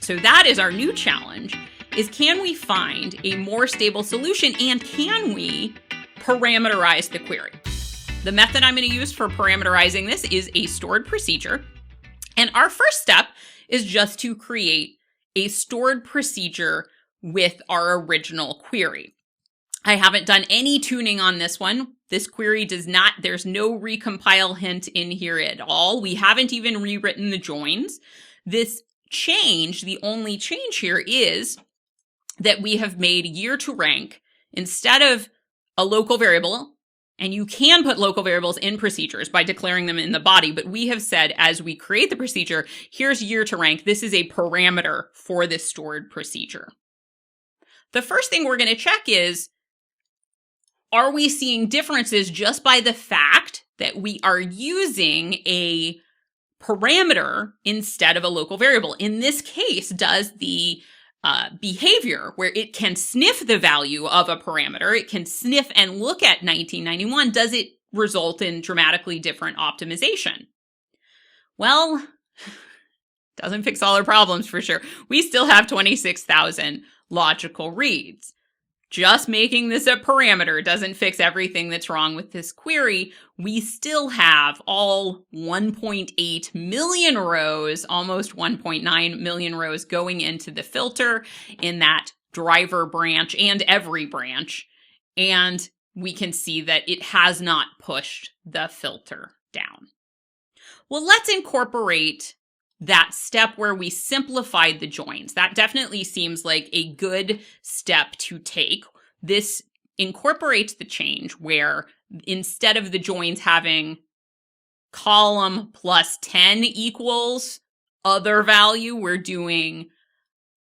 So that is our new challenge, is can we find a more stable solution, and can we parameterize the query? The method I'm going to use for parameterizing this is a stored procedure. And our first step is just to create a stored procedure with our original query. I haven't done any tuning on this one. This query there's no recompile hint in here at all. We haven't even rewritten the joins. This change, the only change here is that we have made year to rank instead of a local variable. And you can put local variables in procedures by declaring them in the body, but we have said as we create the procedure, here's year to rank. This is a parameter for this stored procedure. The first thing we're going to check is, are we seeing differences just by the fact that we are using a parameter instead of a local variable? In this case, does the behavior where it can sniff the value of a parameter, it can sniff and look at 1991, does it result in dramatically different optimization? Well, doesn't fix all our problems for sure. We still have 26,000 logical reads. Just making this a parameter doesn't fix everything that's wrong with this query. We still have all 1.8 million rows, almost 1.9 million rows going into the filter in that driver branch and every branch. And we can see that it has not pushed the filter down. Well, let's incorporate that step where we simplified the joins. That definitely seems like a good step to take. This incorporates the change where instead of the joins having column plus 10 equals other value, we're doing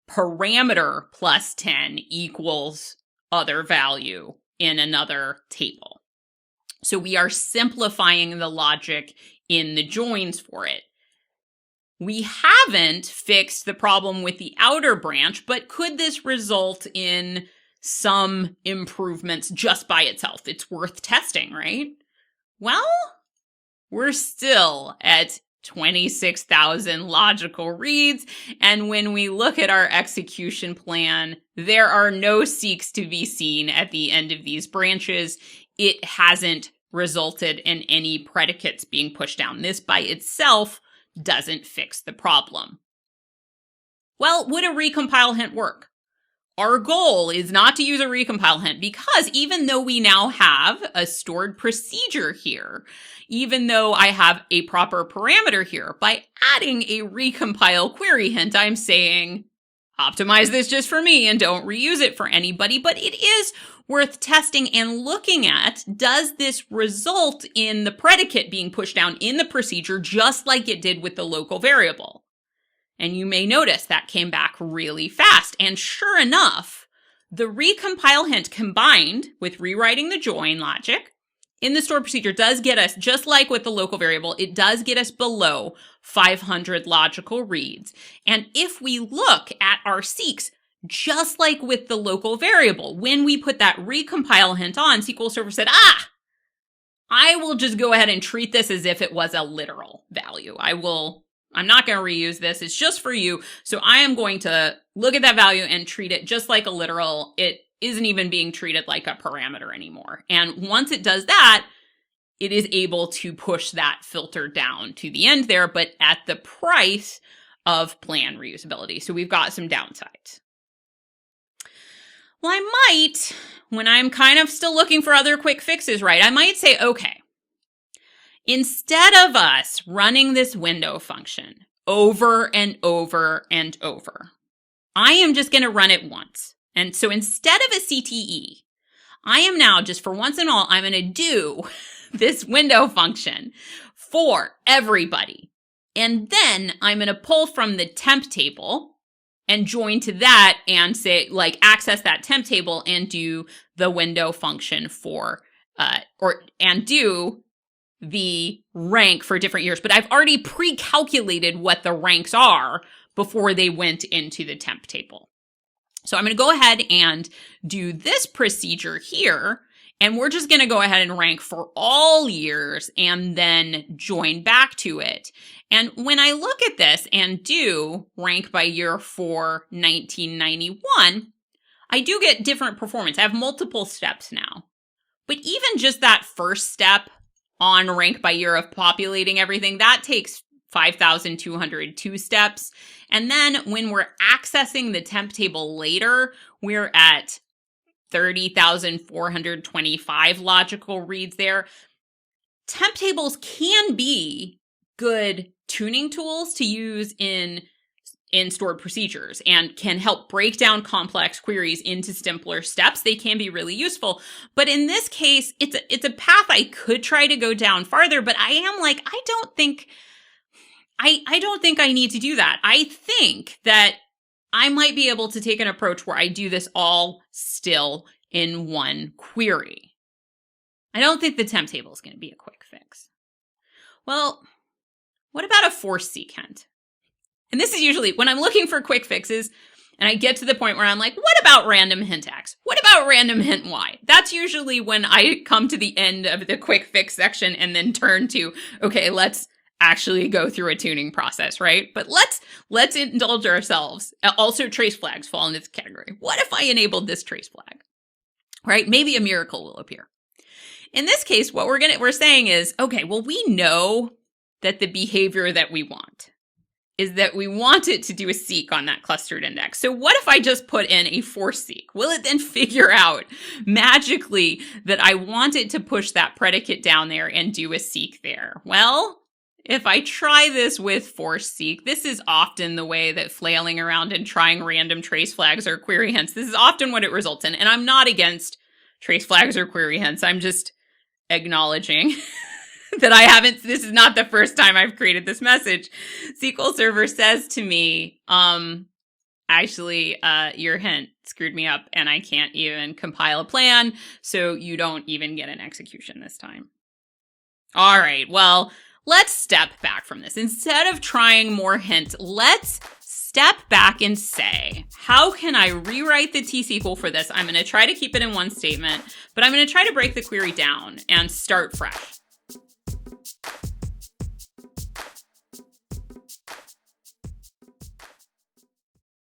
parameter plus 10 equals other value in another table. So we are simplifying the logic in the joins for it. We haven't fixed the problem with the outer branch, but could this result in some improvements just by itself? It's worth testing, right? Well, we're still at 26,000 logical reads, and when we look at our execution plan, there are no seeks to be seen at the end of these branches. It hasn't resulted in any predicates being pushed down. This by itself doesn't fix the problem. Well, would a recompile hint work? Our goal is not to use a recompile hint because even though we now have a stored procedure here, even though I have a proper parameter here, by adding a recompile query hint, I'm saying optimize this just for me and don't reuse it for anybody. But it is worth testing and looking at, does this result in the predicate being pushed down in the procedure just like it did with the local variable? And you may notice that came back really fast. And sure enough, the recompile hint combined with rewriting the join logic in the stored procedure does get us, just like with the local variable, it does get us below 500 logical reads. And if we look at our seeks, just like with the local variable, when we put that recompile hint on, SQL Server said, I will just go ahead and treat this as if it was a literal value. I'm not going to reuse this. It's just for you. So I am going to look at that value and treat it just like a literal. It isn't even being treated like a parameter anymore. And once it does that, it is able to push that filter down to the end there, but at the price of plan reusability. So we've got some downsides. Well, I might, when I'm kind of still looking for other quick fixes, right, I might say, okay, instead of us running this window function over and over and over, I am just going to run it once. And so instead of a CTE, I am now just for once and all, I'm going to do this window function for everybody. And then I'm going to pull from the temp table and join to that and say, like, access that temp table and do the window function for, and do the rank for different years. But I've already pre-calculated what the ranks are before they went into the temp table. So I'm going to go ahead and do this procedure here And we're just going to go ahead and rank for all years and then join back to it. And when I look at this and do rank by year for 1991, I do get different performance. I have multiple steps now. But even just that first step on rank by year of populating everything, that takes 5,202 steps. And then when we're accessing the temp table later, we're at 30,425 logical reads there. Temp tables can be good tuning tools to use in stored procedures and can help break down complex queries into simpler steps. They can be really useful. But in this case, it's a path I could try to go down farther, but I am like, I don't think I need to do that. I think that I might be able to take an approach where I do this all still in one query. I don't think the temp table is going to be a quick fix. Well, what about a force seek hint? And this is usually when I'm looking for quick fixes and I get to the point where I'm like, what about random hint X? What about random hint Y? That's usually when I come to the end of the quick fix section and then turn to, okay, let's actually go through a tuning process, right? But let's indulge ourselves. Also, trace flags fall into this category. What if I enabled this trace flag, right? Maybe a miracle will appear. In this case, what we're saying is, okay, well, we know that the behavior that we want is that we want it to do a seek on that clustered index. So what if I just put in a force seek? Will it then figure out magically that I want it to push that predicate down there and do a seek there? Well, if I try this with force seek, this is often the way that flailing around and trying random trace flags or query hints, this is often what it results in. And I'm not against trace flags or query hints. I'm just acknowledging that this is not the first time I've created this message. SQL Server says to me, actually, your hint screwed me up and I can't even compile a plan, so you don't even get an execution this time. All right, well, let's step back from this. Instead of trying more hints, let's step back and say, how can I rewrite the T-SQL for this? I'm going to try to keep it in one statement, but I'm going to try to break the query down and start fresh.